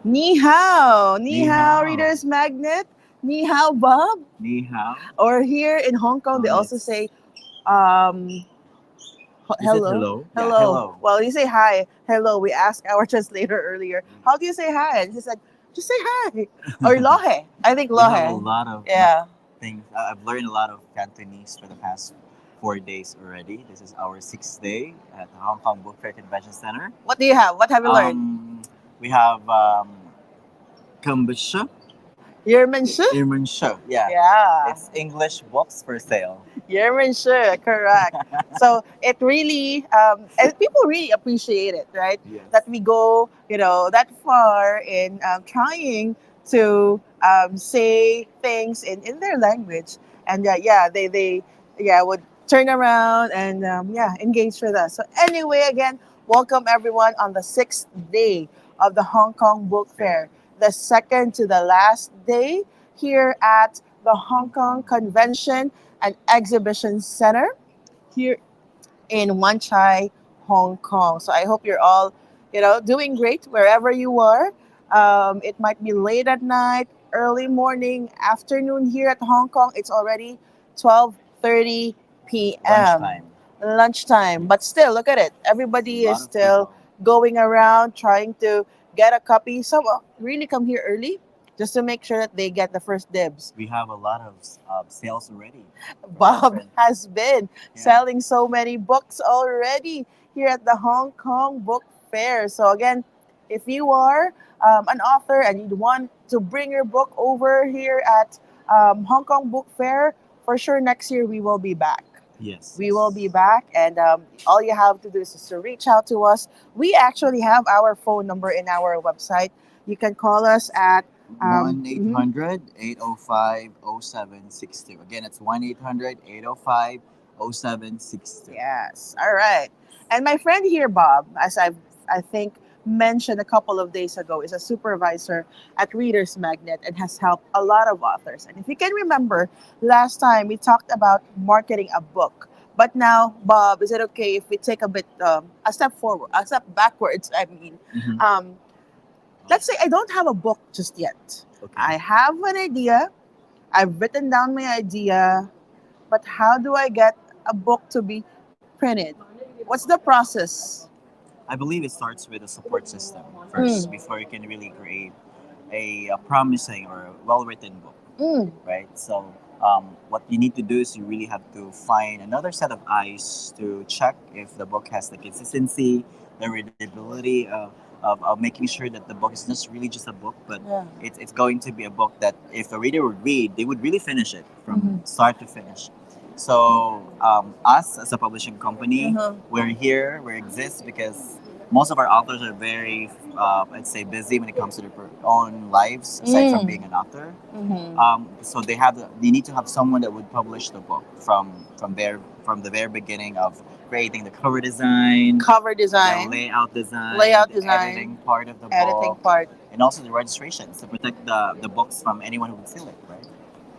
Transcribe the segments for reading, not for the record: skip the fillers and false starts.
Ni hao. Ni Ni hao, hao. Reader's Magnet. Ni hao, Bob. Ni hao. Or here in Hong Kong, Oh, they also yes. say um, Is it hello. hello? Yeah, Hello. hello. Well, you say hi. Hello. We asked our translator earlier, how do you say hi? And she said, just say hi. Or lohe. I think We have a lohe. lot of Yeah. things. I've learned a lot of Cantonese for the past 4 days already. This is our sixth day at the Hong Kong Book Fair Convention Center. What do you have? What have you learned? We have Kumbusha, Yermanshu? Irmansha. Yeah, Yeah. it's English books for sale. Yermanshu, correct. So it really, and people really appreciate it, right? Yes. That we go, that far in trying to say things in their language, and yeah would turn around and engage with us. So anyway, again, welcome everyone on the sixth day of the Hong Kong Book Fair, the second to the last day here at the Hong Kong Convention and Exhibition Center here in Wan Chai, Hong Kong. So I hope you're all, doing great wherever you are. It might be late at night, early morning, afternoon here at Hong Kong. It's already 12:30 p.m. Lunchtime. Lunchtime. But still, look at it. Everybody A is lot of still people. going around trying to get a copy. Some really come here early just to make sure that they get the first dibs. We have a lot of sales already from Bob different. has been Yeah. selling so many books already here at the Hong Kong Book Fair. So, again, if you are an author and you want to bring your book over here at Hong Kong Book Fair, for sure next year we will be back. Yes. We will be back, and all you have to do is just to reach out to us. We actually have our phone number in our website. You can call us at 1 800 805 0762. Again, it's 1 800 805 0762. Yes. All right. And my friend here, Bob, as I think mentioned a couple of days ago, is a supervisor at Readers Magnet and has helped a lot of authors. And if you can remember, last time we talked about marketing a book. But now, Bob, is it okay if we take a step forward, a step backwards? I mean, Mhm. let's say I don't have a book just yet. Okay. I have an idea. I've written down my idea, but how do I get a book to be printed? What's the process? I believe it starts with a support system first Mm, before you can really create a promising or well written book, mm, right? So, what you need to do is you really have to find another set of eyes to check if the book has the consistency, the readability of making sure that the book is just really just a book, but yeah. it's going to be a book that if a reader would read, they would really finish it from Mhm. start to finish. So, us as a publishing company, Uh-huh. we're here, we exist because most of our authors are very, I'd say, busy when it comes to their own lives, aside from being an author. Mhm. So they need to have someone that would publish the book from the very beginning of creating the cover design, Cover the design, layout layout the design, editing part of the editing book, part. and also the registrations to protect the books from anyone who would steal it, right?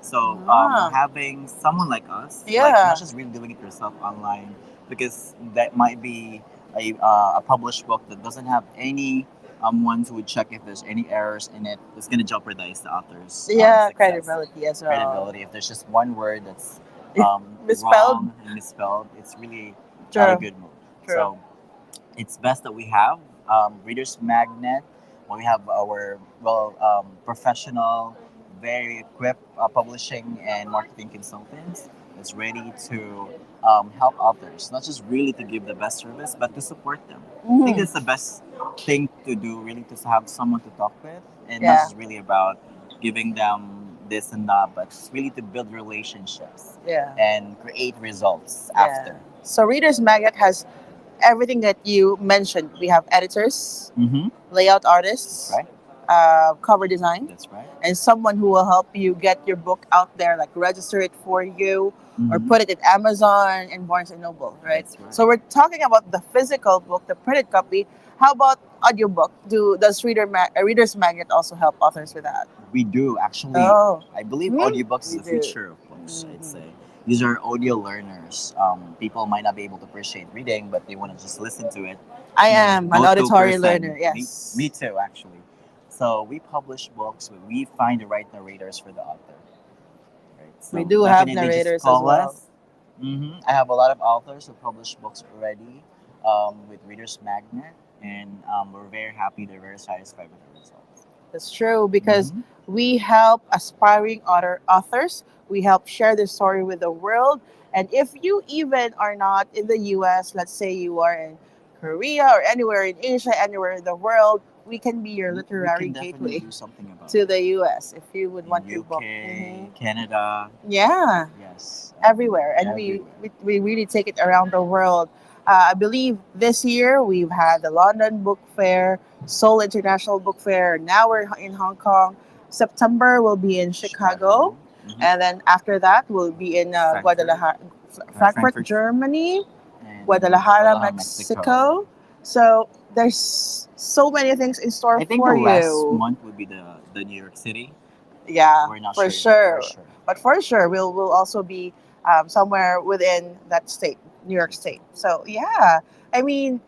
So Ah, having someone like us, like yeah. not just really doing it yourself online, because that might be a published book that doesn't have any ones who would check if there's any errors in it. It's going to jeopardize the author's Yeah, success. credibility as well. Credibility. If there's just one word that's Misspelled. wrong and misspelled, it's really not a True. good move. True. So it's best that we have Reader's Magnet. When we have our professional, very equipped publishing and marketing consultants that's ready to help authors, not just really to give the best service, but to support them. I think Mhm. that's the best thing to do, really, to have someone to talk with, and not Yeah. just really about giving them this and that, but it's really to build relationships Yeah. and create results Yeah. after. So Reader's Magnet has everything that you mentioned. We have editors, Mm-hmm. layout That's artists, right. cover design, That's right. and someone who will help you get your book out there, like register it for you or Mhm. put it at Amazon and Barnes and Noble, right? That's right. So we're talking about the physical book, the printed copy. How about audiobook? Does Reader's Magnet also help authors with that? We do actually. Oh, I believe hmm? audiobooks is We the do. future of books. I'd Mhm. say these are audio learners. People might not be able to appreciate reading, but they want to just listen to it. I am an Go to auditory person. learner. Yes. Me too, actually. So we publish books. We find the right narrators for the author. Right. We So do have definitely just narrators as call well. us. I have a lot of authors who publish books already with Reader's Magnet, and we're very happy. They're very satisfied with the results. That's true because Mm-hmm. we help aspiring authors. We help share the story with the world. And if you even are not in the US, let's say you are in Korea or anywhere in Asia, anywhere in the world, we can be your We literary can definitely gateway do something about to it. the US if you would In want your book. UK, Canada, Yeah, yes, everywhere. And everywhere. we really take it around the world. I believe this year we've had the London Book Fair, Seoul International Book Fair. Now we're in Hong Kong. September we'll be in Chicago. Chicago, mhm, And then after that we'll be in Frankfurt, Guadalajara, Frankfurt, Frankfurt, Germany, and Guadalajara, Guadalajara, Mexico. Mexico. So there's so many things in store I think the for last you. month would be the New York City. Yeah, We're not for sure yet. For sure. sure. But for sure, we'll also be somewhere within that state, New York State. So yeah, I mean,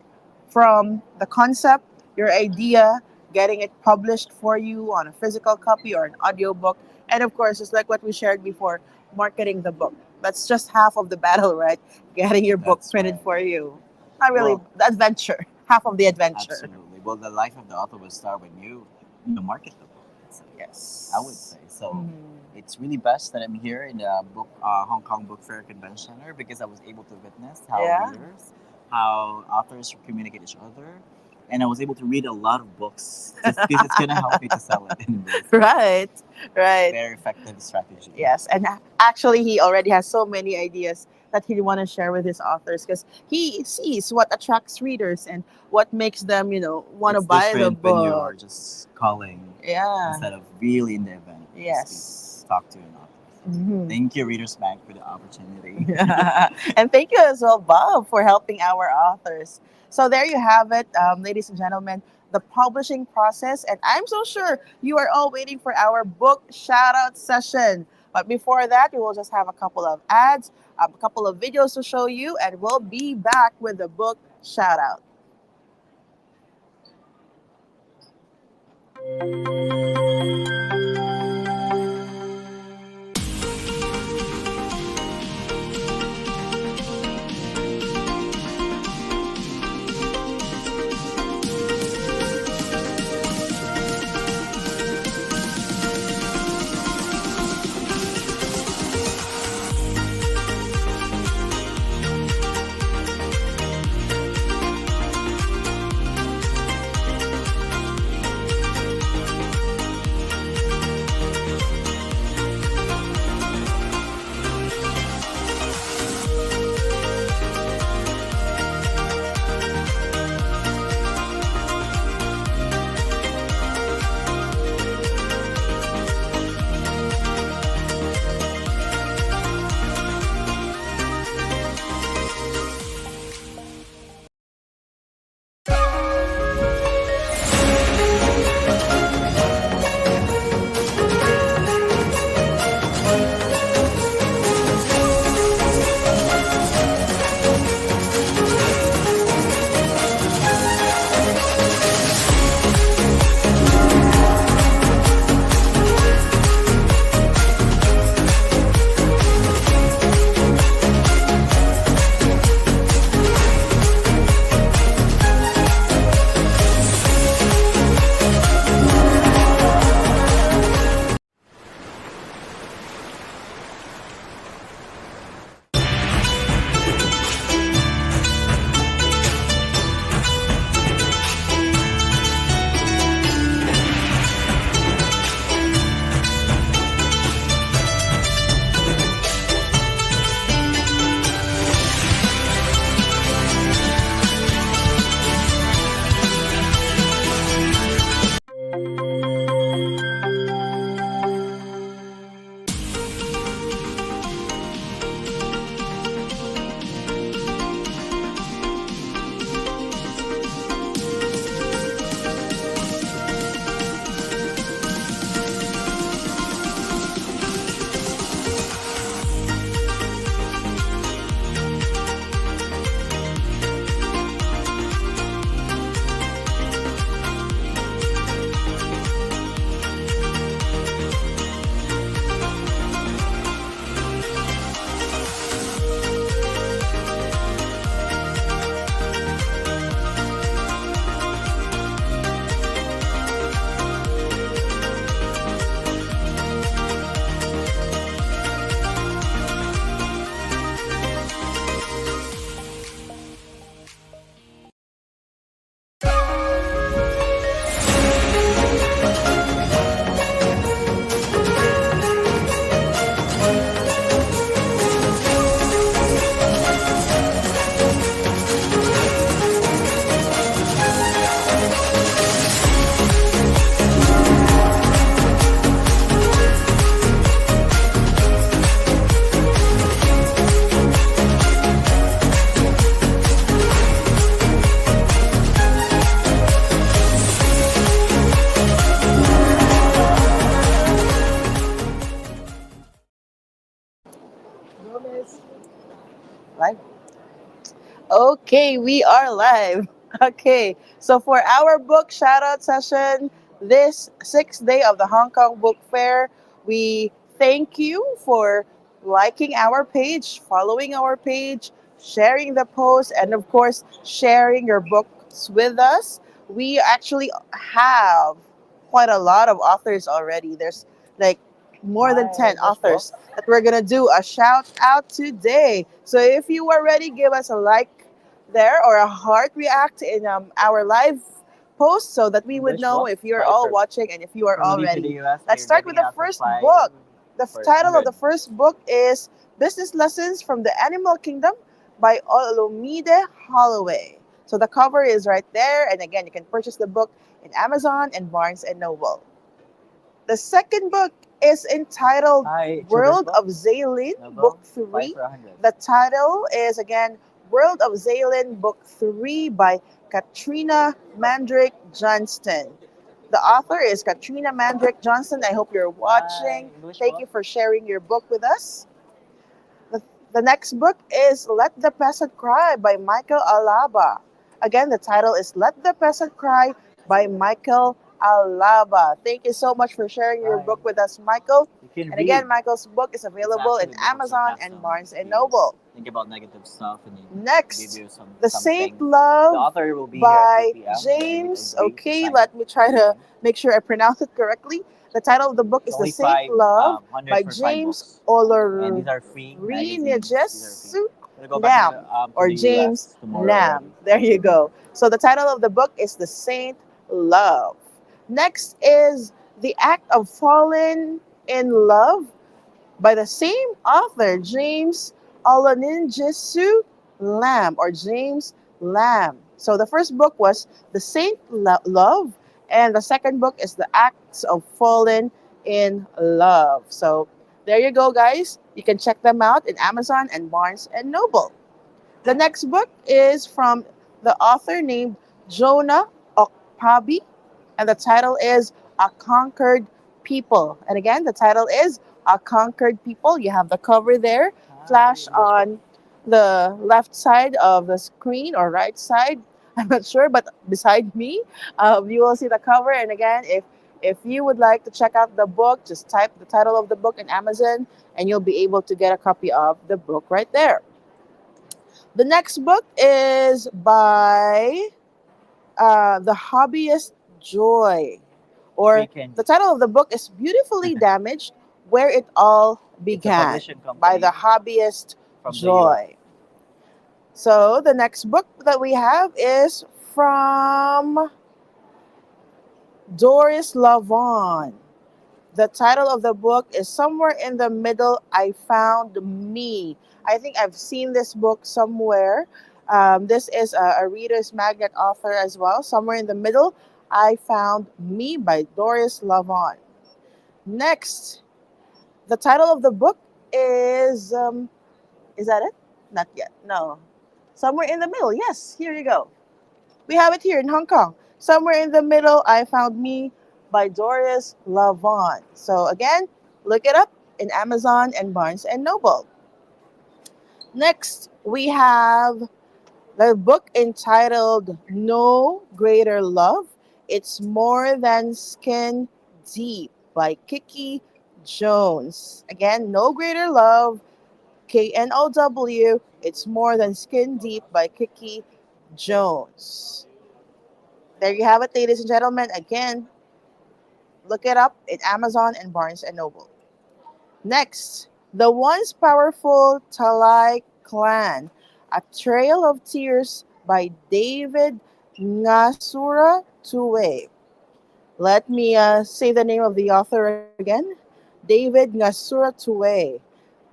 from the concept, your idea, getting it published for you on a physical copy or an audiobook, and of course, just like what we shared before, marketing the book. That's just half of the battle, right? Getting your book That's printed right. for you. Not really Well, the adventure, half of the adventure. absolutely. Well, the life of the author will start when you market the book. So, Yes. I would say so. Mhm. It's really best that I'm here in the Hong Kong Book Fair Convention Center because I was able to witness how Yeah. readers, how authors communicate each other, and I was able to read a lot of books just because it's gonna help me to sell it in this. Right, right. Very effective strategy. Yes, and actually, he already has so many ideas that he want to share with his authors because he sees what attracts readers and what makes them, want to It's buy the different when you are book. just calling Yeah. instead of really in the event. Yes. Just talk to an author. Mhm. Thank you, Readers Bank, for the opportunity. And thank you as well, Bob, for helping our authors. So there you have it, ladies and gentlemen, the publishing process. And I'm so sure you are all waiting for our book shout out session. But before that, we will just have a couple of ads, a couple of videos to show you, and we'll be back with the book shout out. Live. Okay, we are live. Okay, so for our book shout out session, this sixth day of the Hong Kong Book Fair, we thank you for liking our page, following our page, sharing the post, and of course, sharing your books with us. We actually have quite a lot of authors already. There's like more than Hi, 10 Josh po. authors that we're gonna do a shout out today. So if you are ready, give us a like there or a heart react in our live post so that we would English know po. if you're Right, all watching and if you are from all D to the ready. US, Let's they're start giving with it the out for first five book. The for title of 100. the first book is Business Lessons from the Animal Kingdom by Olumide Holloway. So the cover is right there, and again, you can purchase the book in Amazon and Barnes and Noble. The second book is entitled Hi, children's World book. of Zaylin, Book Novel, 5 3. for 100. The title is again World of Zaylin, Book 3 by Katrina Mandrick Johnston. The author is Katrina Mandrick Johnston. I hope you're Hi, watching. English Thank po. you for sharing your book with us. The, the next book is Let the Peasant Cry by Michael Alaba. Again, the title is Let the Peasant Cry by Michael Alaba. Thank you so much for sharing your Hi. book with us, Michael. You can And read. again, Michael's book is It's available in actually book of Amazon and sarcasm. Barnes If and you Noble. think about negative stuff and you give Next, you The Saint something. The Love author will be here at by 2 p.m. and we James. agree to Okay, sign let me try your to name. make sure I pronounce it correctly. The title of the book It's is The only Saint five Love by for five James books, and these are free magazines. These are free. Olorinejesu We'll go back Nam to or the James U.S. tomorrow Nam. already. There you go. So the title of the book is The Saint Love. Next is The Act of Falling in Love by the same author, James Olaninjesu Lamb or James Lamb. So the first book was The Saint Love, and the second book is The Acts of Fallen in Love. So there you go, guys. You can check them out in Amazon and Barnes and Noble. The next book is from the author named Jonah Okpabi, and the title is A Conquered People. And again, the title is A Conquered People. You have the cover there, Hi, flash English po. on the left side of the screen or right side. I'm not sure, but beside me, you will see the cover. And again, if you would like to check out the book, just type the title of the book in Amazon, and you'll be able to get a copy of the book right there. The next book is by The Hobbyist Joy, Free or the candy. title of the book is Beautifully Damaged Where It All It's a Began publishing by The company Hobbyist from the U.S. Joy. So the next book that we have is from Doris Lavon. The title of the book is Somewhere in the Middle I Found Me. I think I've seen this book somewhere. This is a Reader's Magnet author as well. Somewhere in the Middle I Found Me by Doris Lavon. Next, the title of the book is that it? Not yet. No. Somewhere in the Middle. Yes, here you go. We have it here in Hong Kong. Somewhere in the Middle, I Found Me by Doris Lavon. So again, look it up in Amazon and Barnes and Noble. Next, we have the book entitled No Greater Love. It's More Than Skin Deep by Kiki Jones. Again, No Greater Love, KNOW. It's More Than Skin Deep by Kiki Jones. There you have it, ladies and gentlemen. Again, look it up in Amazon and Barnes and Noble. Next, the once powerful Talai clan, A Trail of Tears by David Ngasura Tuwe. Let me say the name of the author again. David Ngasura Tuwe.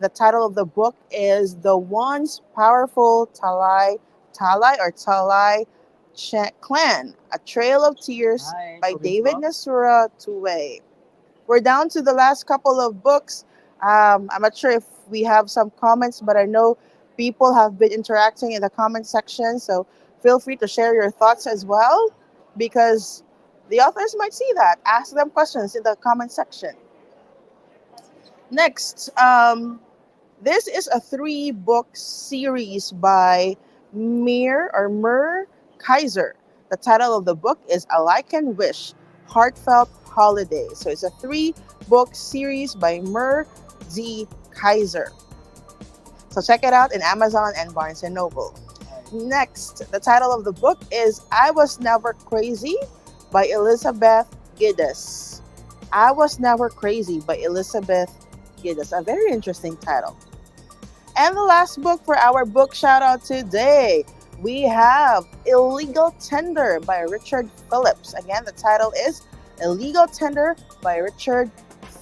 The title of the book is The Once Powerful Talai Clan, A Trail of Tears Hi, by children's David book. Nasura Tuwe. We're down to the last couple of books. I'm not sure if we have some comments, but I know people have been interacting in the comment section. So feel free to share your thoughts as well because the authors might see that. Ask them questions in the comment section. Next, This is a three-book series by Mir Kaiser. The title of the book is A Like and Wish, Heartfelt Holiday. So it's a three-book series by Mir Z. Kaiser. So check it out in Amazon and Barnes and Noble. Next, the title of the book is I Was Never Crazy by Elizabeth Giddes. I Was Never Crazy by Elizabeth Giddes. A very interesting title. And the last book for our book shout out today, we have Illegal Tender by Richard Phillips. Again, the title is Illegal Tender by Richard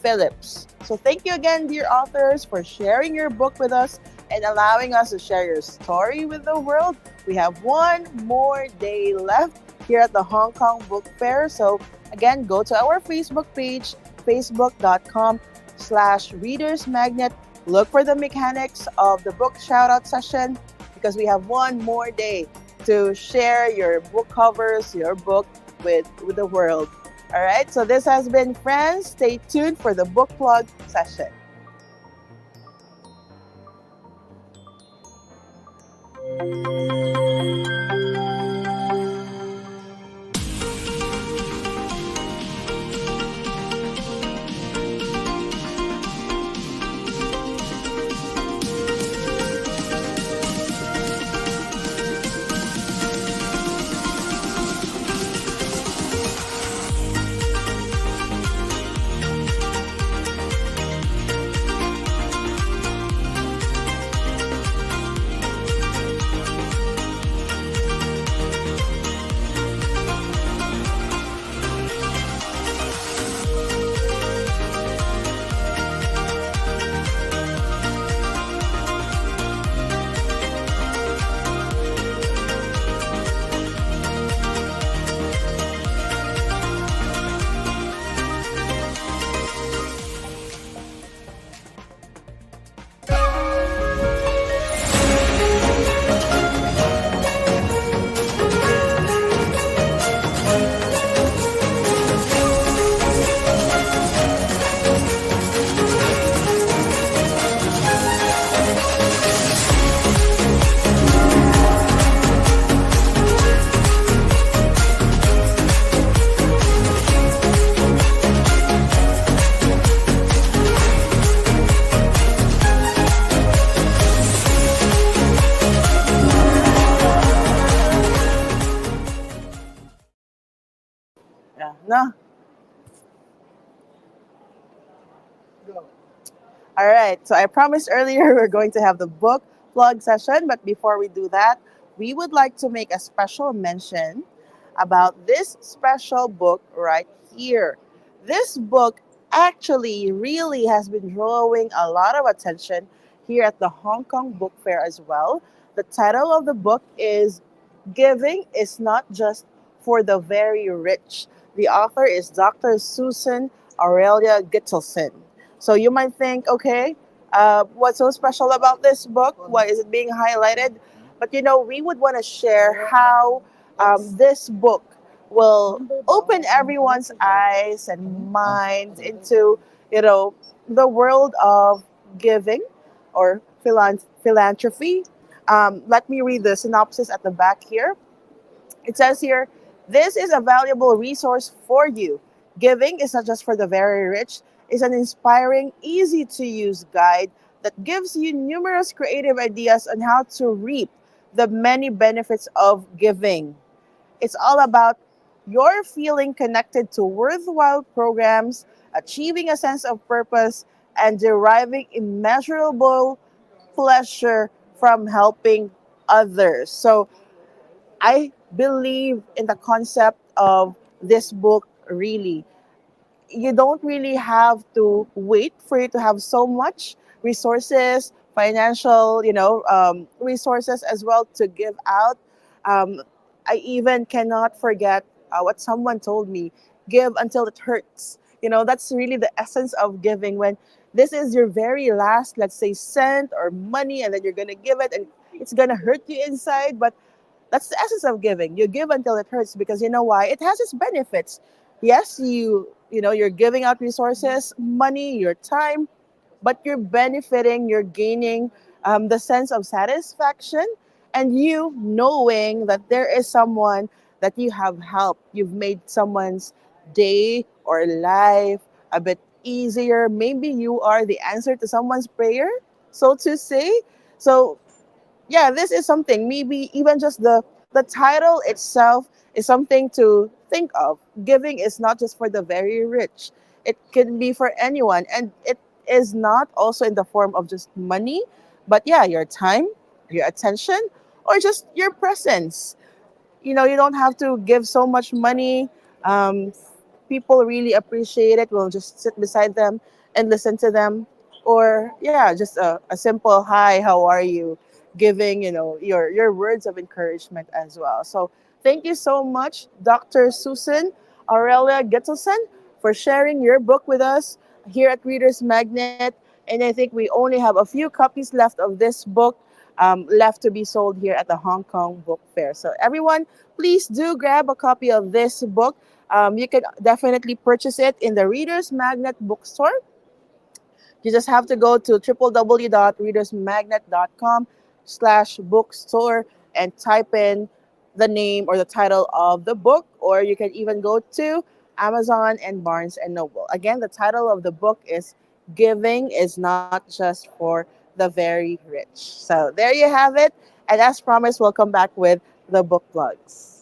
Phillips. So thank you again, dear authors, for sharing your book with us and allowing us to share your story with the world. We have one more day left here at the Hong Kong Book Fair. So again, go to our Facebook page, facebook.com/readersmagnet. Look for the mechanics of the book shout out session because we have one more day to share your book covers, your book with the world. All right, so this has been Friends. Stay tuned for the book plug session. Yeah, no. All right. So I promised earlier we're going to have the book plug session, but before we do that, we would like to make a special mention about this special book right here. This book actually really has been drawing a lot of attention here at the Hong Kong Book Fair as well. The title of the book is Giving is Not Just for the Very Rich. The author is Dr. Susan Aurelia Gittelson. So you might think, okay, what's so special about this book? Why is it being highlighted? But we would want to share how this book will open everyone's eyes and minds into, you know, the world of giving or philanthropy. Let me read the synopsis at the back here. It says here, this is a valuable resource for you. Giving is not just for the very rich. It's an inspiring, easy to use guide that gives you numerous creative ideas on how to reap the many benefits of giving. It's all about your feeling connected to worthwhile programs, achieving a sense of purpose, and deriving immeasurable pleasure from helping others. So I believe in the concept of this book really. You don't really have to wait for you to have so much resources, financial, resources as well to give out. Um, I even cannot forget what someone told me: give until it hurts. That's really the essence of giving. When this is your very last, let's say, cent or money, and then you're gonna give it, and it's gonna hurt you inside, but that's the essence of giving. You give until it hurts because you know why? It has its benefits. Yes, you're giving out resources, money, your time, but you're benefiting, you're gaining the sense of satisfaction, and you knowing that there is someone that you have helped. You've made someone's day or life a bit easier. Maybe you are the answer to someone's prayer, so to say. So yeah, this is something. Maybe even just the title itself is something to think of. Giving is not just for the very rich. It can be for anyone, and it is not also in the form of just money, but yeah, your time, your attention, or just your presence. You don't have to give so much money. Um, People really appreciate it. We'll just sit beside them and listen to them. Or yeah, just a simple hi, how are you? Giving, your words of encouragement as well. So thank you so much, Dr. Susan Aurelia Gittelson, for sharing your book with us here at Readers Magnet. And I think we only have a few copies left of this book left to be sold here at the Hong Kong Book Fair. So everyone, please do grab a copy of this book. You can definitely purchase it in the Reader's Magnet bookstore. You just have to go to www.readersmagnet.com/bookstore and type in the name or the title of the book, or you can even go to Amazon and Barnes and Noble. Again, the title of the book is Giving is Not Just for the Very Rich. So there you have it. And as promised, we'll come back with the book plugs.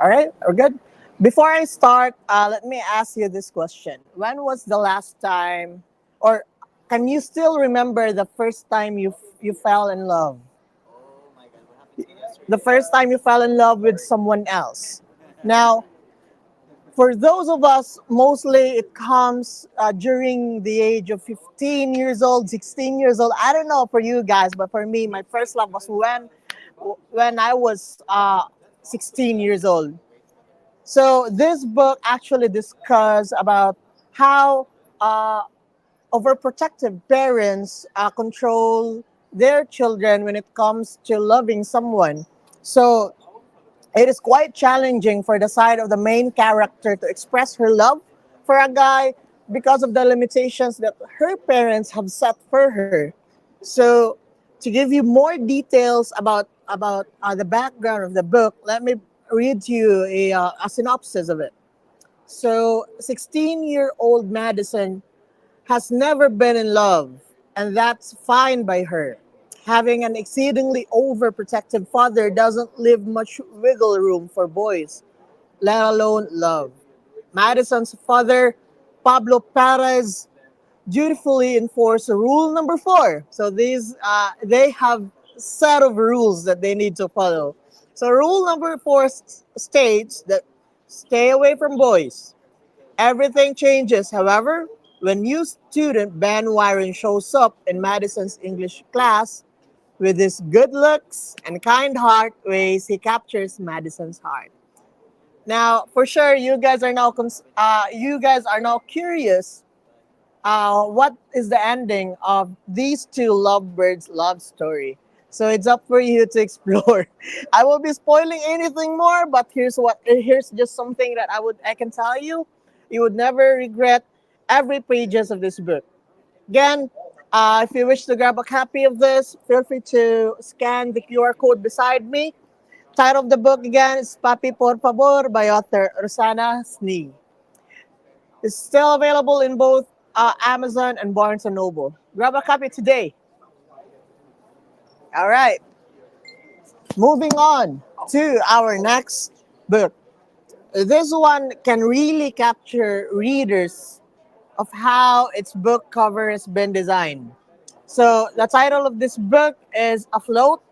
All right, we're good. Before I start, let me ask you this question. When was the last time, or can you still remember the first time you fell in love? Oh my God, what happened to me yesterday? The first time you fell in love with someone else. Now, for those of us, mostly it comes during the age of 15 years old, 16 years old. I don't know for you guys, but for me, my first love was when I was 16 years old. So this book actually discuss about how uh, overprotective parents control their children when it comes to loving someone. So it is quite challenging for the side of the main character to express her love for a guy because of the limitations that her parents have set for her. So, to give you more details about the background of the book, let me read to you a synopsis of it. So, 16-year-old Madison has never been in love, and that's fine by her. Having an exceedingly overprotective father doesn't leave much wiggle room for boys, let alone love. Madison's father, Pablo Perez, dutifully enforced rule number 4. So these they have set of rules that they need to follow. So rule number 4 states that stay away from boys. Everything changes, however, when new student Ben Wyron shows up in Madison's English class. With his good looks and kind heart ways, he captures Madison's heart. Now, for sure, you guys are now curious. What is the ending of these two lovebirds' love story? So it's up for you to explore. I will be spoiling anything more, but here's just something that I can tell you. You would never regret every pages of this book. Again, if you wish to grab a copy of this, feel free to scan the QR code beside me. Title of the book again is Papi Por Favor by author Rosana Snee. It's still available in both Amazon and Barnes& and Noble. Grab a copy today. All right, moving on to our next book. This one can really capture readers of how its book cover has been designed. So the title of this book is Afloat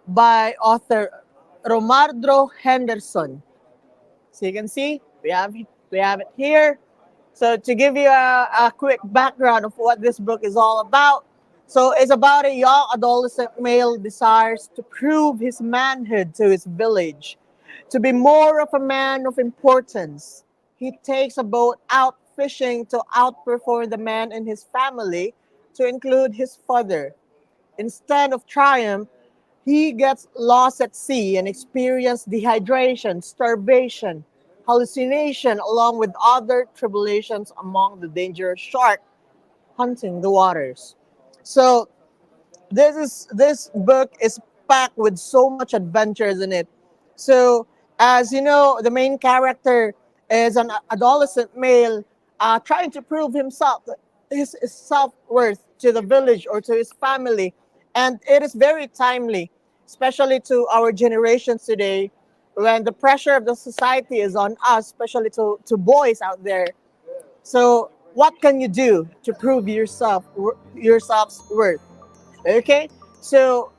by author Romardo Henderson. So you can see we have it here. So to give you a quick background of what this book is all about. So it's about a young adolescent male desires to prove his manhood to his village, to be more of a man of importance. He takes a boat out fishing to outperform the man in his family, to include his father. Instead of triumph, he gets lost at sea and experiences dehydration, starvation, hallucination, along with other tribulations among the dangerous shark hunting the waters. So this book is packed with so much adventures in it. So as you know, the main character is an adolescent male trying to prove himself, his self-worth to the village or to his family, and it is very timely, especially to our generations today, when the pressure of the society is on us, especially to boys out there. So what can you do to prove yourself's worth? Okay, so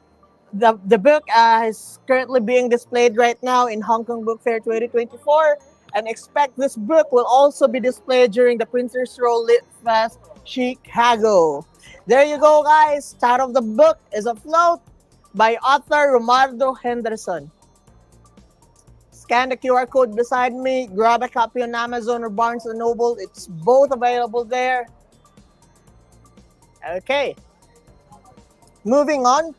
the book is currently being displayed right now in Hong Kong Book Fair 2024, and expect this book will also be displayed during the Printers Row Lit Fest Chicago. There you go, guys. Title of the book is Afloat by author Romardo Henderson. Scan the QR code beside me, grab a copy on Amazon or Barnes& and Noble. It's both available there. Okay, moving on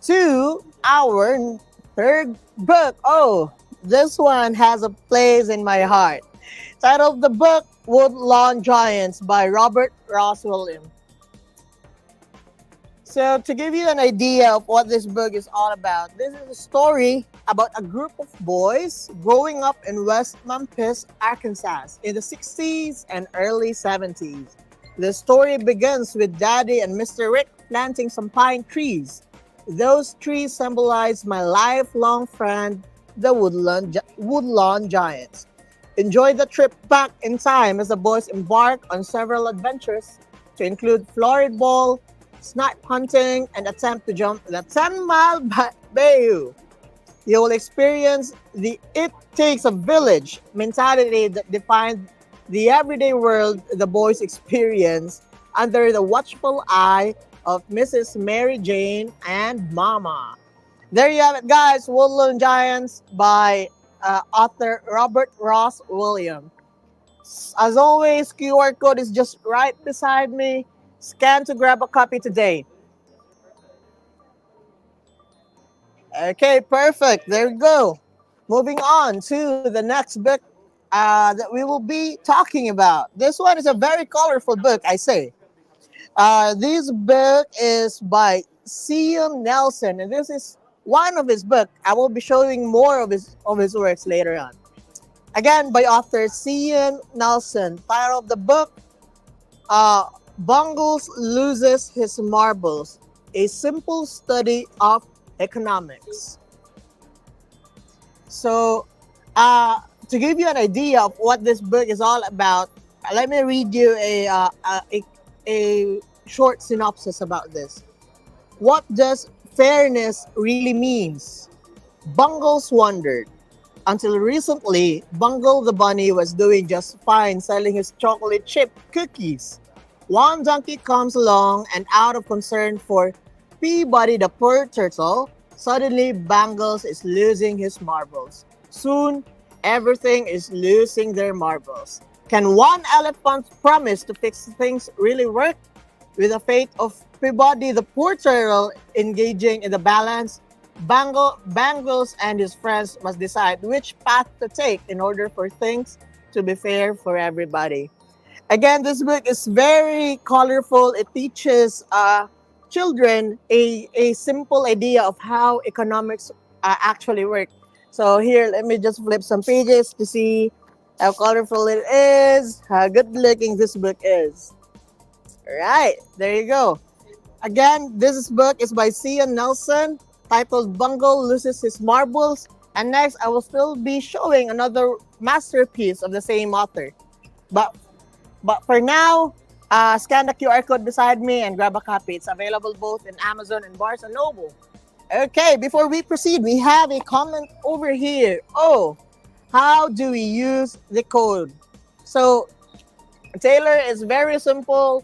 to our third book. Oh, this one has a place in my heart. Title of the book, Woodlawn Giants by Robert Ross Williams. So, to give you an idea of what this book is all about, this is a story about a group of boys growing up in West Memphis, Arkansas in the 60s and early 70s. The story begins with Daddy and Mr. Rick planting some pine trees. Those trees symbolize my lifelong friend, the Woodlawn Giants. Enjoy the trip back in time as the boys embark on several adventures to include florid ball, snipe hunting, and attempt to jump the 10-mile bayou. You will experience the "it takes a village" mentality that defined the everyday world the boys experience under the watchful eye of Mrs. Mary Jane and Mama. There you have it, guys. Woodland Giants by author Robert Ross Williams. As always, QR code is just right beside me. Scan to grab a copy today. Okay, perfect. There we go. Moving on to the next book that we will be talking about. This one is a very colorful book, I say. This book is by C.M. Nelson, and this is one of his books. I will be showing more of his works later on. Again, by author C.M. Nelson. Title of the book: uh, "Bungles Loses His Marbles: A Simple Study of Economics." So, to give you an idea of what this book is all about, let me read you a short synopsis about this. What does fairness really means? Bungles wondered. Until recently, Bungle the bunny was doing just fine selling his chocolate chip cookies. One donkey comes along and out of concern for Peabody the poor turtle, suddenly Bangles is losing his marbles. Soon, everything is losing their marbles. Can one elephant promise to fix things really work? With the fate of Peabody the poor turtle engaging in the balance, Bangles and his friends must decide which path to take in order for things to be fair for everybody. Again, this book is very colorful. It teaches children a simple idea of how economics actually work. So here, let me just flip some pages to see how colorful it is, how good looking this book is. All right, there you go. Again, this book is by Cian Nelson, titled "Bungle Loses His Marbles." And next, I will still be showing another masterpiece of the same author. But for now, scan the QR code beside me and grab a copy. It's available both in Amazon and Barnes& and Noble. Okay, before we proceed, we have a comment over here. Oh, how do we use the code? So, Taylor, is very simple.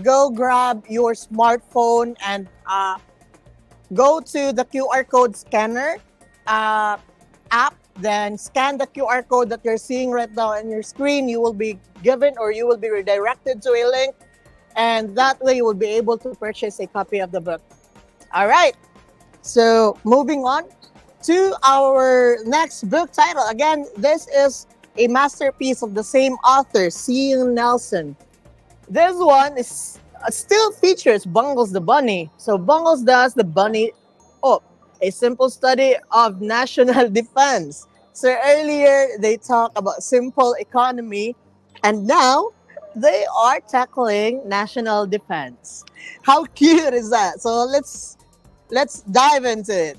Go grab your smartphone and go to the QR code scanner uh, app. Then scan the QR code that you're seeing right now on your screen. You will be given or you will be redirected to a link. And that way you will be able to purchase a copy of the book. All right. So moving on to our next book title. Again, this is a masterpiece of the same author, C.N. Nelson. This one is still features Bungles the bunny. So Bungles does the bunny up, a simple study of national defense. So earlier they talked about simple economy, and now they are tackling national defense. How cute is that? So let's dive into it.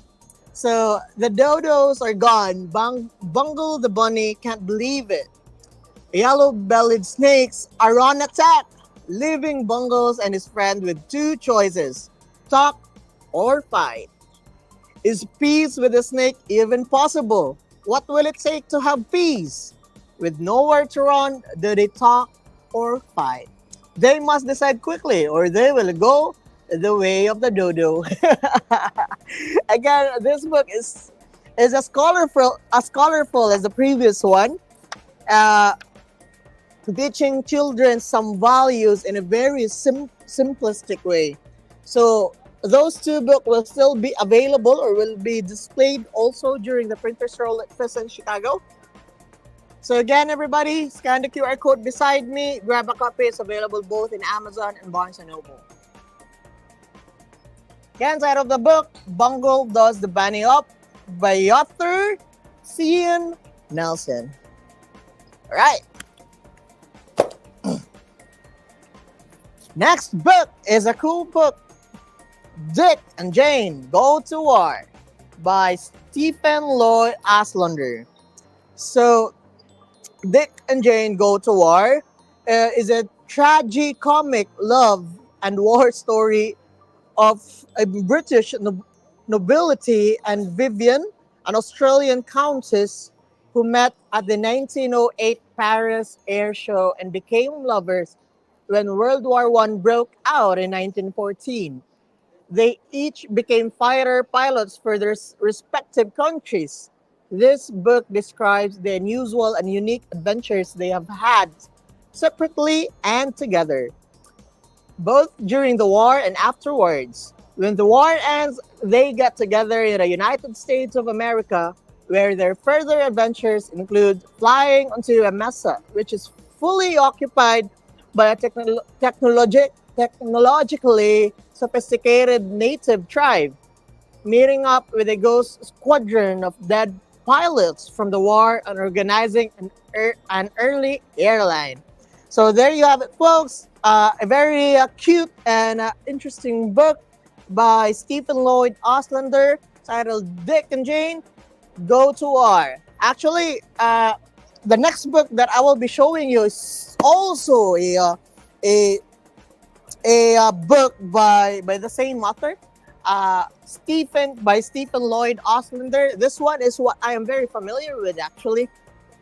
So the dodos are gone. Bungle the bunny can't believe it. Yellow-bellied snakes are on attack, leaving Bungles and his friend with two choices: talk or fight. Is peace with the snake even possible? What will it take to have peace? With nowhere to run, do they talk or fight? They must decide quickly or they will go the way of the dodo. Again, this book is as colorful as the previous one. Uh, Teaching children some values in a very simplistic way. So those two books will still be available or will be displayed also during the Printer Stroll at Fest in Chicago. So again, everybody, scan the QR code beside me, grab a copy. It's available both in Amazon and Barnes& and Noble. Again, title of the book, Bungle Does the Bunny Up, by author Cian Nelson. All right. Next book is a cool book, Dick and Jane Go to War, by Stephen Lloyd Aslander. So, Dick and Jane Go to War is a tragicomic love and war story of a British nobility and Vivian, an Australian countess who met at the 1908 Paris Air Show and became lovers when World War One broke out in 1914. They each became fighter pilots for their respective countries. This book describes the unusual and unique adventures they have had separately and together, both during the war and afterwards. When the war ends, they get together in the United States of America, where their further adventures include flying onto a mesa, which is fully occupied by a technologically sophisticated native tribe, meeting up with a ghost squadron of dead pilots from the war and organizing an early airline. So there you have it, folks. A very cute and interesting book by Stephen Lloyd Oslander titled Dick and Jane Go to War. Actually, the next book that I will be showing you is also a book by the same author, Stephen Lloyd Oslander. This one is what I am very familiar with. Actually,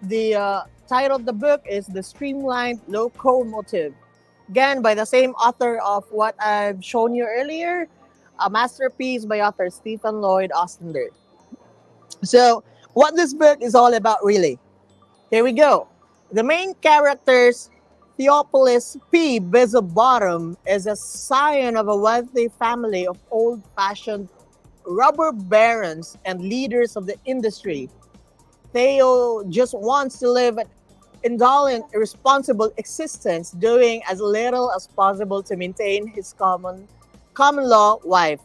the title of the book is The Streamlined Locomotive. Again, by the same author of what I've shown you earlier, a masterpiece by author Stephen Lloyd Oslander. So, what this book is all about, really? Here we go. The main characters, Theophilus P. Bizzlebottom, is a scion of a wealthy family of old-fashioned rubber barons and leaders of the industry. Theo just wants to live an indolent, irresponsible existence, doing as little as possible to maintain his common law wife,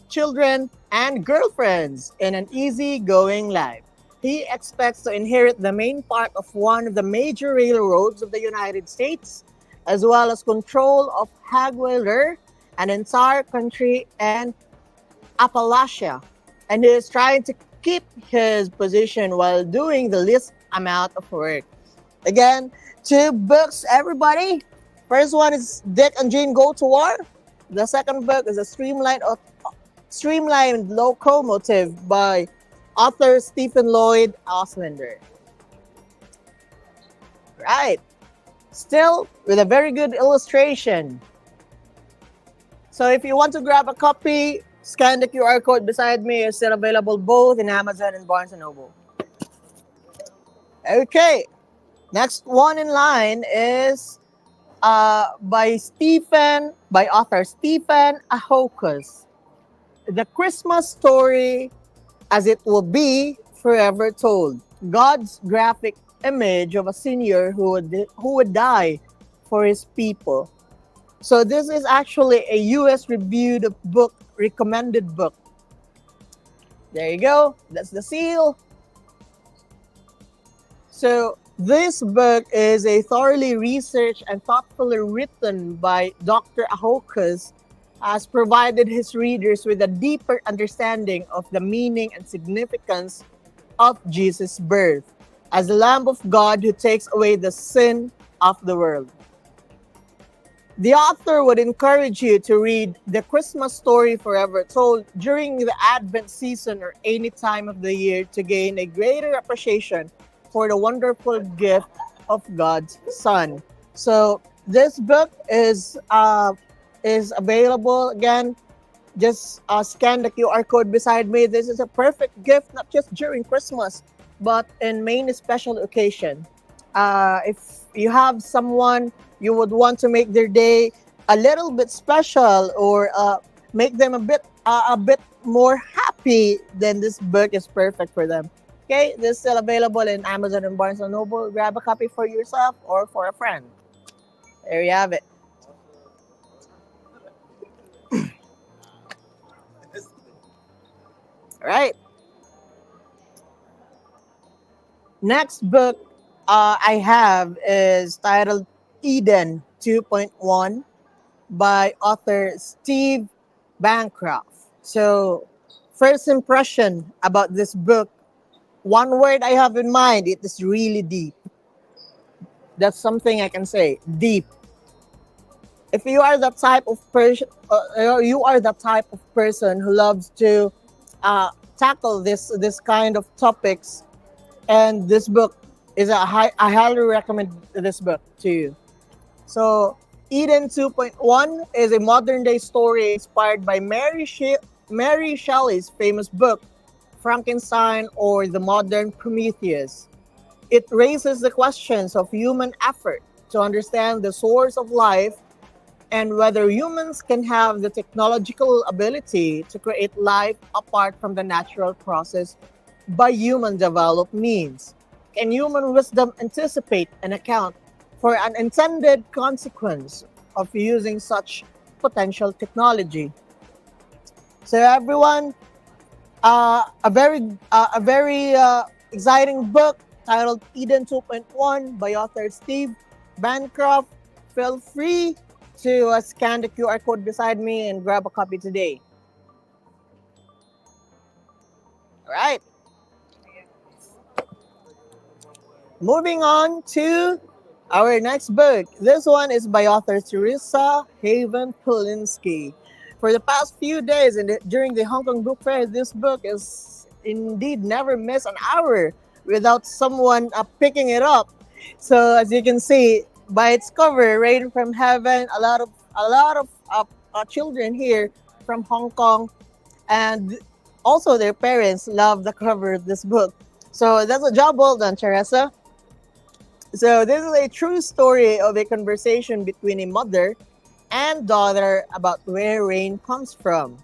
children, and girlfriends in an easy-going life. He expects to inherit the main part of one of the major railroads of the United States, as well as control of Hagwelder, an entire country, and Appalachia. And he is trying to keep his position while doing the least amount of work. Again, two books, everybody. First one is Dick and Jane Go to War. The second book is a Streamlined Locomotive by author Stephen Lloyd Oslander. Right. Still with a very good illustration. So if you want to grab a copy, scan the QR code beside me. It's still available both in Amazon and Barnes& and Noble. Okay. Next one in line is by author Stephen Ahokas. The Christmas Story as It Will Be Forever Told. God's graphic image of a senior who would die for his people. So this is actually a US reviewed book, recommended book. There you go. That's the seal. So this book is a thoroughly researched and thoughtfully written by Dr. Ahokas, has provided his readers with a deeper understanding of the meaning and significance of Jesus' birth as the Lamb of God who takes away the sin of the world. The author would encourage you to read The Christmas Story Forever Told during the Advent season or any time of the year to gain a greater appreciation for the wonderful gift of God's Son. So this book is available again. Just scan the QR code beside me. This is a perfect gift, not just during Christmas, but in many special occasion. If you have someone you would want to make their day a little bit special or make them a bit more happy, then this book is perfect for them. Okay, this is still available in Amazon and Barnes& and Noble. Grab a copy for yourself or for a friend. There you have it. All right. Next book I have is titled Eden 2.1 by author Steve Bancroft. So, first impression about this book, one word I have in mind, it is really deep. That's something I can say. Deep. If you are the type of person, you are the type of person who loves to tackle this kind of topics, and this book is I highly recommend this book to you. So, Eden 2.1 is a modern day story inspired by Mary Shelley's famous book, Frankenstein or the Modern Prometheus. It raises the questions of human effort to understand the source of life and whether humans can have the technological ability to create life apart from the natural process by human developed means. Can human wisdom anticipate and account for unintended consequence of using such potential technology? So everyone, a very exciting book titled Eden 2.1 by author Steve Bancroft. Feel free to scan the QR code beside me and grab a copy today. All right, moving on to our next book. This one is by author Teresa Haven Polinsky. For the past few days during the Hong Kong Book Fair, this book is indeed never miss an hour without someone picking it up. So as you can see by its cover, Rain from Heaven, a lot of children here from Hong Kong and also their parents love the cover of this book. So that's a job well done, Teresa. So this is a true story of a conversation between a mother and daughter about where rain comes from.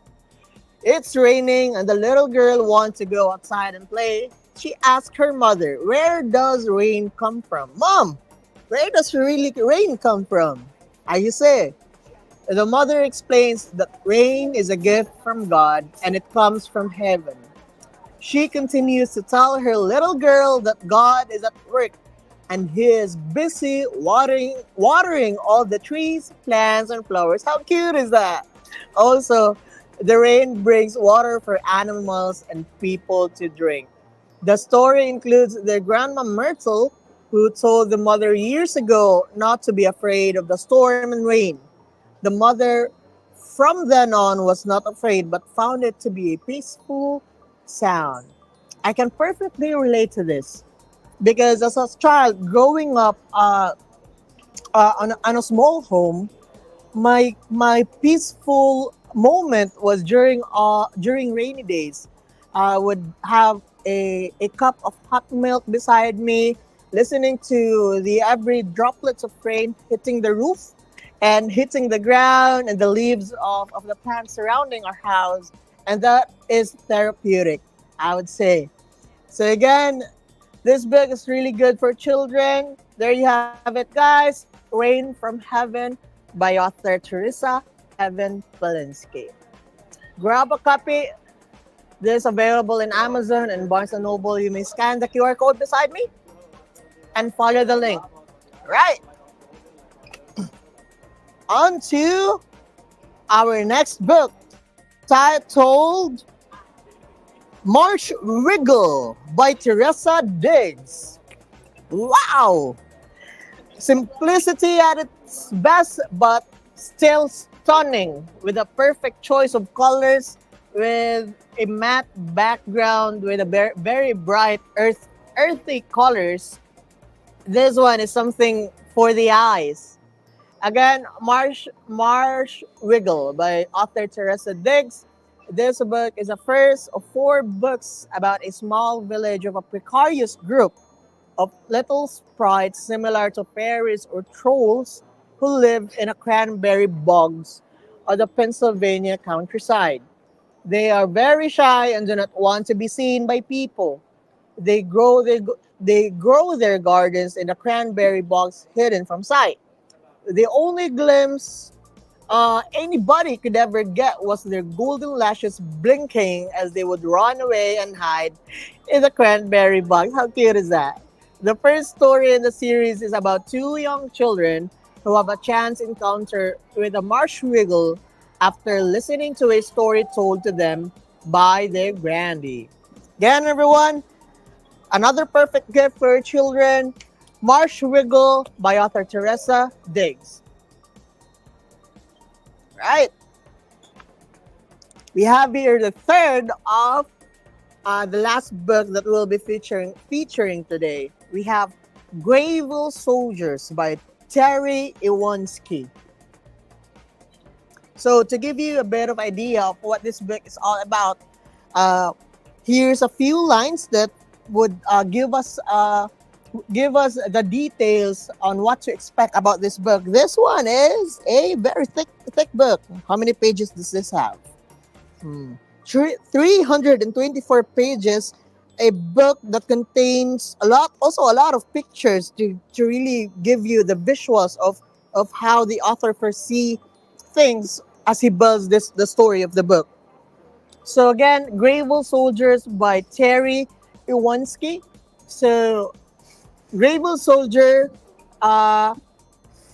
It's raining and the little girl wants to go outside and play. She asks her mother, "Where does rain come from?" "Mom, where does really rain come from?" You say. The mother explains that rain is a gift from God and it comes from heaven. She continues to tell her little girl that God is at work and he is busy watering all the trees, plants, and flowers. How cute is that? Also, the rain brings water for animals and people to drink. The story includes their grandma Myrtle, who told the mother years ago not to be afraid of the storm and rain. The mother, from then on, was not afraid but found it to be a peaceful sound. I can perfectly relate to this because as a child growing up on a small home, my peaceful moment was during rainy days. I would have a cup of hot milk beside me, listening to the every droplets of rain hitting the roof and hitting the ground and the leaves of the plants surrounding our house. And that is therapeutic, I would say. So again, this book is really good for children. There you have it, guys. Rain from Heaven by author Teresa Heaven Polinsky. Grab a copy. This is available in Amazon and Barnes& Noble. You may scan the QR code beside me and follow the link. Right. On to our next book titled Marsh Wriggle by Teresa Diggs. Wow! Simplicity at its best, but still stunning with a perfect choice of colors, with a matte background with a very bright earthy colors. This one is something for the eyes. Again, Marsh Wiggle by author Teresa Diggs. This book is the first of four books about a small village of a precarious group of little sprites similar to fairies or trolls who live in a cranberry bogs on the Pennsylvania countryside. They are very shy and do not want to be seen by people. They grow their gardens in the cranberry bogs hidden from sight. The only glimpse anybody could ever get was their golden lashes blinking as they would run away and hide in the cranberry bog. How cute is that? The first story in the series is about two young children who have a chance encounter with a marsh wiggle after listening to a story told to them by their Grandy. Again, everyone, another perfect gift for your children, Marsh Wiggle by author Teresa Diggs. Right. We have here the third of the last book that we'll be featuring today. We have Grayville Soldiers by Terry Iwanski. So to give you a bit of idea of what this book is all about, uh, here's a few lines that would give us the details on what to expect about this book. This one is a very thick book. How many pages does this have? 324 pages, a book that contains a lot of pictures to really give you the visuals of how the author foresee things as he builds the story of the book. So again, Grayville Soldiers by Terry Iwanski. So Grayville Soldier uh,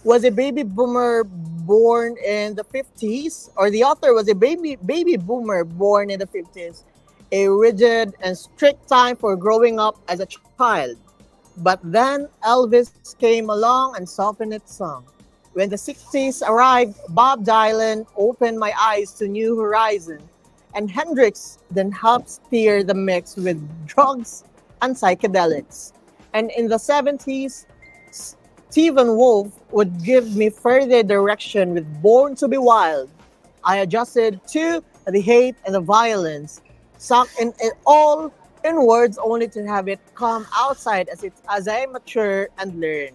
was a baby boomer born in the 50s, or the author was a baby boomer born in the 50s, a rigid and strict time for growing up as a child. But then Elvis came along and softened its song. When the 60s arrived, Bob Dylan opened my eyes to new horizon, and Hendrix then helped steer the mix with drugs and psychedelics. And in the 70s, Stephen Wolf would give me further direction with Born to be Wild. I adjusted to the hate and the violence, sucked in it all in words only to have it come outside as I mature and learn.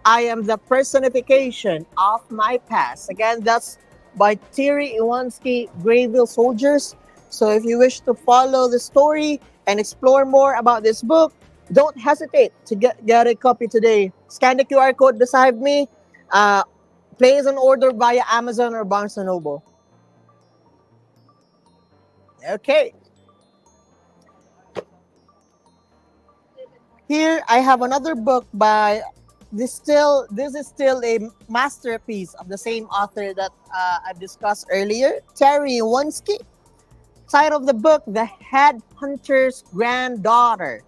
I am the personification of my past. Again, that's by Terry Iwanski, Grayville Soldiers. So if you wish to follow the story and explore more about this book, don't hesitate to get a copy today. Scan the QR code beside me. Uh, place an order via Amazon or Barnes& and Noble. Okay. Here I have another book by this is still a masterpiece of the same author that I've discussed earlier, Terry Iwanski. Title of the book, The Headhunter's Granddaughter.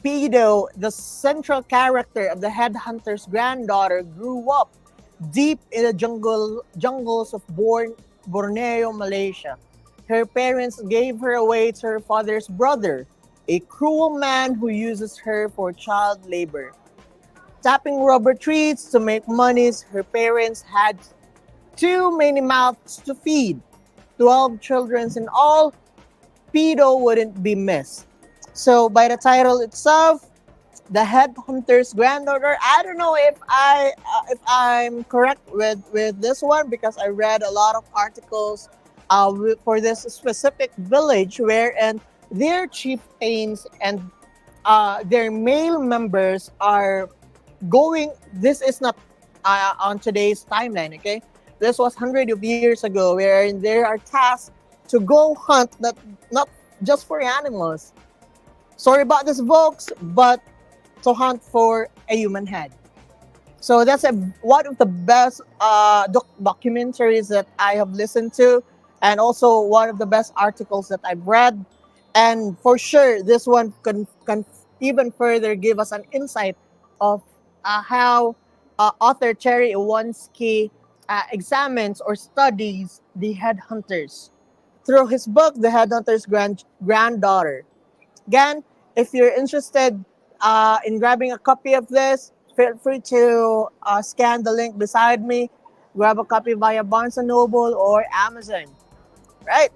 Pido, the central character of The Headhunter's Granddaughter, grew up deep in the jungles of Borneo, Malaysia. Her parents gave her away to her father's brother, a cruel man who uses her for child labor. Tapping rubber trees to make monies, her parents had too many mouths to feed. 12 children in all, Pido wouldn't be missed. So by the title itself, The Headhunter's Granddaughter. I don't know if I'm correct with this one because I read a lot of articles for this specific village wherein their chieftains and their male members are going. This is not on today's timeline. Okay, this was hundreds of years ago, wherein they are tasked to go hunt not just for animals. Sorry about this, folks, but to hunt for a human head. So that's one of the best documentaries that I have listened to, and also one of the best articles that I've read. And for sure, this one can even further give us an insight of how author Terry Iwanski examines or studies the headhunters through his book, The Headhunter's Granddaughter. Again, if you're interested in grabbing a copy of this, feel free to scan the link beside me. Grab a copy via Barnes& and Noble or Amazon. Right?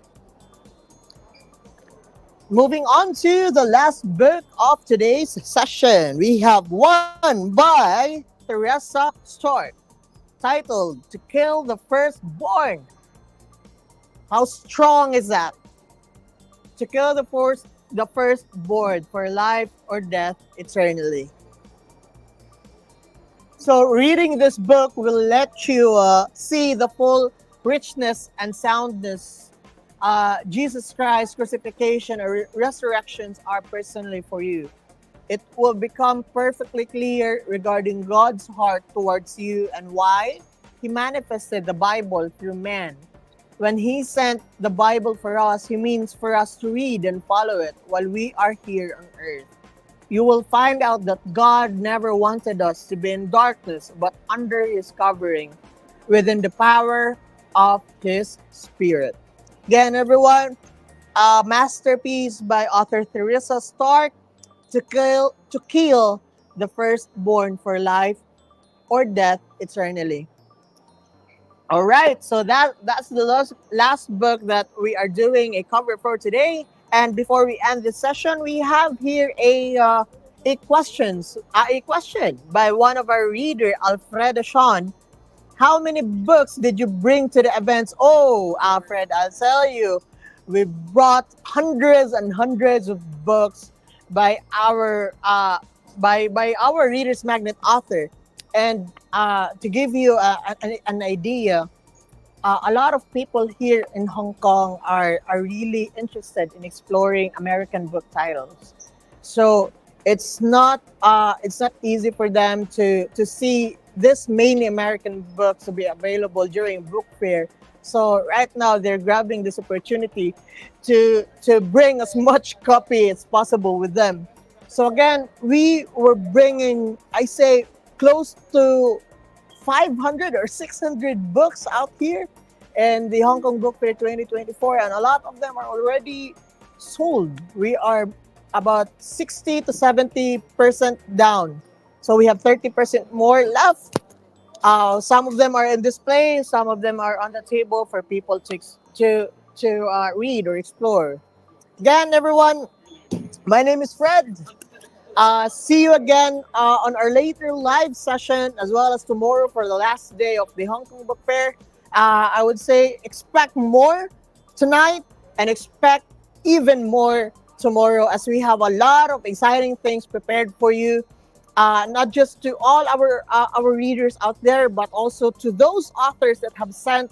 Moving on to the last book of today's session. We have one by Teresa Stork, titled To Kill the Firstborn. How strong is that? To kill the firstborn for life or death eternally. So reading this book will let you see the full richness and soundness Jesus Christ's crucifixion or resurrections are personally for you. It will become perfectly clear regarding God's heart towards you and why He manifested the Bible through man. When He sent the Bible for us, He means for us to read and follow it while we are here on earth. You will find out that God never wanted us to be in darkness, but under His covering, within the power of His Spirit. Again, everyone, a masterpiece by author Theresa Stark, to kill the firstborn for life or death eternally. All right, so that's the last book that we are doing a cover for today. And before we end this session, we have here a question by one of our reader, Alfredo Sean. How many books did you bring to the events? Oh, Alfred, I'll tell you, we brought hundreds and hundreds of books by our Reader's Magnet author. And to give you an idea, a lot of people here in Hong Kong are really interested in exploring American book titles. So it's not easy for them to see this mainly American books to be available during book fair. So right now they're grabbing this opportunity to bring as much copy as possible with them. So again, we were bringing, I say, close to 500 or 600 books out here in the Hong Kong Book Fair 2024, and a lot of them are already sold. We are about 60 to 70% down. So we have 30% more left. Some of them are in display, some of them are on the table for people to read or explore. Again, everyone, my name is Fred. See you again on our later live session as well as tomorrow for the last day of the Hong Kong Book Fair. I would say expect more tonight and expect even more tomorrow as we have a lot of exciting things prepared for you. Not just to all our readers out there, but also to those authors that have sent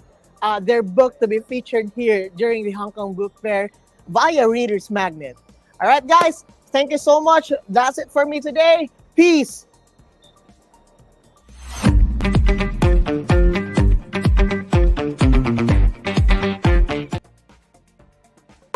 their book to be featured here during the Hong Kong Book Fair via Reader's Magnet. All right, guys, thank you so much. That's it for me today. Peace.